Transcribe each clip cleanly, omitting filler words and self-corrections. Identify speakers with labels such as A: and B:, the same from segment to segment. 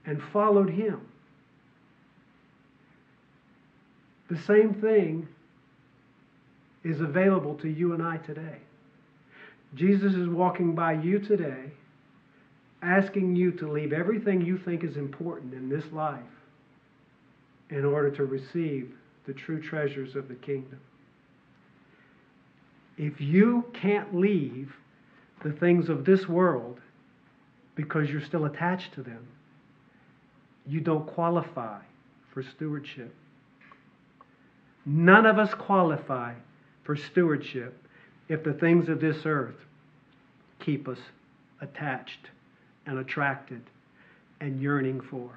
A: and followed him. The same thing is available to you and I today. Jesus is walking by you today, asking you to leave everything you think is important in this life in order to receive the true treasures of the kingdom. If you can't leave the things of this world because you're still attached to them, you don't qualify for stewardship. None of us qualify for stewardship if the things of this earth keep us attached and attracted and yearning for.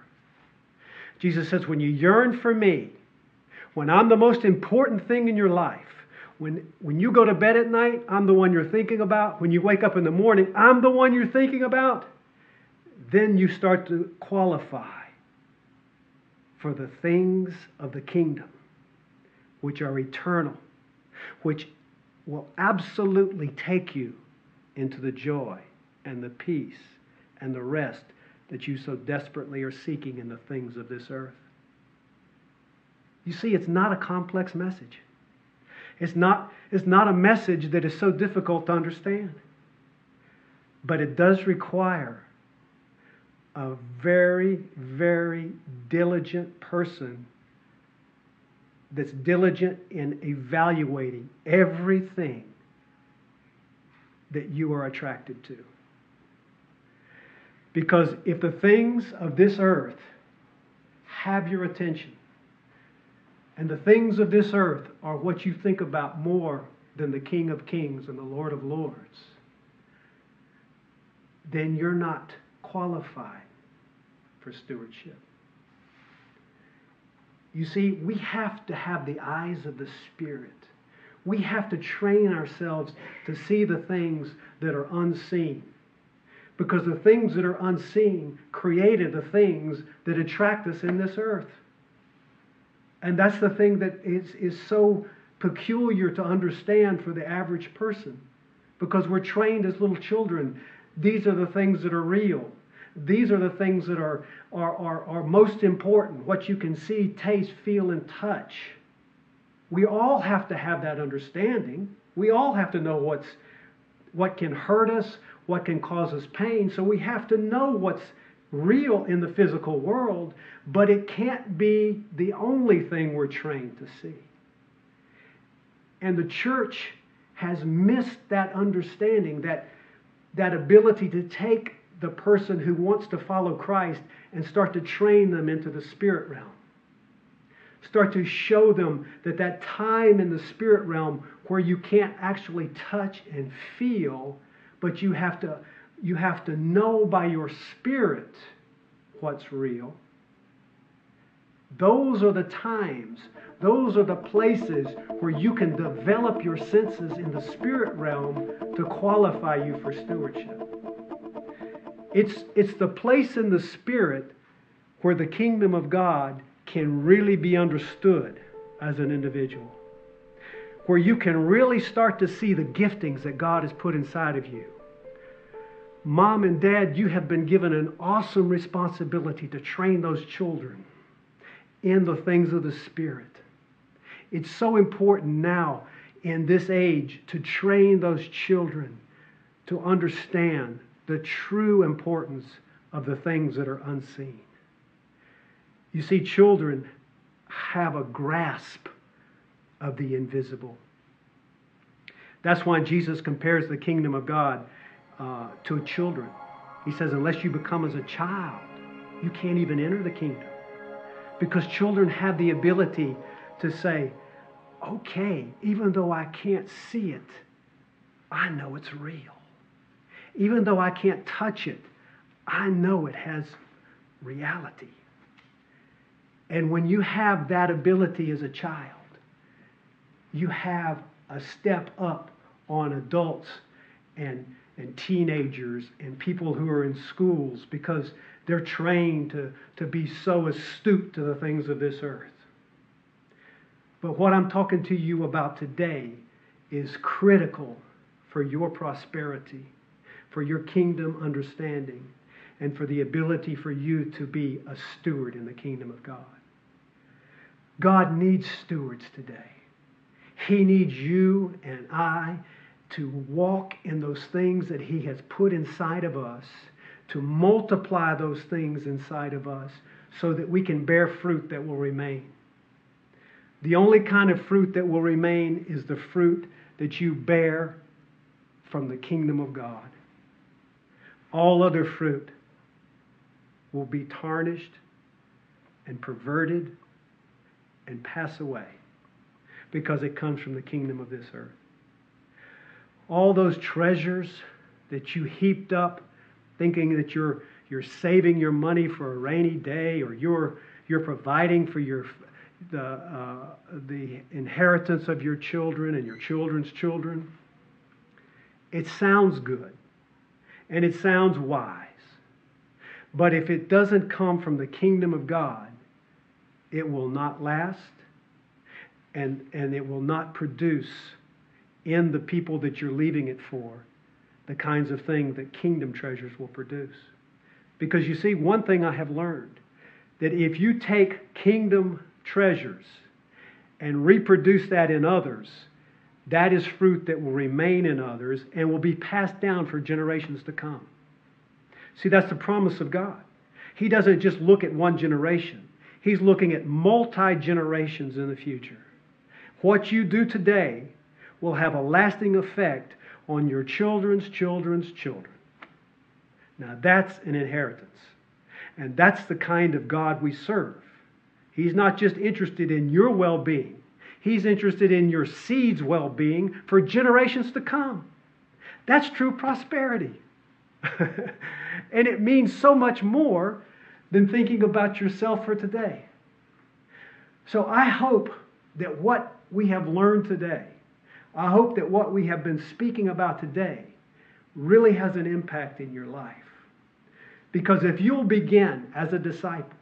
A: Jesus says, when you yearn for me, when I'm the most important thing in your life, when you go to bed at night, I'm the one you're thinking about. When you wake up in the morning, I'm the one you're thinking about. Then you start to qualify for the things of the kingdom, which are eternal, which will absolutely take you into the joy and the peace and the rest that you so desperately are seeking in the things of this earth. You see, it's not a complex message. It's not a message that is so difficult to understand. But it does require a very, very diligent person that's diligent in evaluating everything that you are attracted to. Because if the things of this earth have your attention, and the things of this earth are what you think about more than the King of Kings and the Lord of Lords, then you're not qualified for stewardship. You see, we have to have the eyes of the Spirit. We have to train ourselves to see the things that are unseen. Because the things that are unseen created the things that attract us in this earth. And that's the thing that is so peculiar to understand for the average person. Because we're trained as little children. These are the things that are real. These are the things that are most important. What you can see, taste, feel, and touch. We all have to have that understanding. We all have to know what can hurt us, what can cause us pain. So we have to know what's real in the physical world, but it can't be the only thing we're trained to see. And the church has missed that understanding, that ability to take the person who wants to follow Christ and start to train them into the spirit realm. Start to show them that time in the spirit realm where you can't actually touch and feel, but you have to know by your spirit what's real. Those are the times, those are the places where you can develop your senses in the spirit realm to qualify you for stewardship. It's the place in the Spirit where the kingdom of God can really be understood as an individual. Where you can really start to see the giftings that God has put inside of you. Mom and Dad, you have been given an awesome responsibility to train those children in the things of the Spirit. It's so important now in this age to train those children to understand the true importance of the things that are unseen. You see, children have a grasp of the invisible. That's why Jesus compares the kingdom of God to children. He says, unless you become as a child, you can't even enter the kingdom. Because children have the ability to say, okay, even though I can't see it, I know it's real. Even though I can't touch it, I know it has reality. And when you have that ability as a child, you have a step up on adults and teenagers and people who are in schools because they're trained to be so astute to the things of this earth. But what I'm talking to you about today is critical for your prosperity, for your kingdom understanding. and for the ability for you to be a steward in the kingdom of God. God needs stewards today. He needs you and I to walk in those things that He has put inside of us, to multiply those things inside of us so that we can bear fruit that will remain. The only kind of fruit that will remain is the fruit that you bear from the kingdom of God. All other fruit will be tarnished and perverted and pass away because it comes from the kingdom of this earth. All those treasures that you heaped up thinking that you're saving your money for a rainy day, or you're providing for the inheritance of your children and your children's children. It sounds good and it sounds wise. But if it doesn't come from the kingdom of God, it will not last, and it will not produce in the people that you're leaving it for the kinds of things that kingdom treasures will produce. Because you see, one thing I have learned, that if you take kingdom treasures and reproduce that in others, that is fruit that will remain in others and will be passed down for generations to come. See, that's the promise of God. He doesn't just look at one generation. He's looking at multi-generations in the future. What you do today will have a lasting effect on your children's children's children. Now that's an inheritance. And that's the kind of God we serve. He's not just interested in your well-being. He's interested in your seed's well-being for generations to come. That's true prosperity. And it means so much more than thinking about yourself for today. So I hope that what we have learned today, I hope that what we have been speaking about today really has an impact in your life. Because if you'll begin as a disciple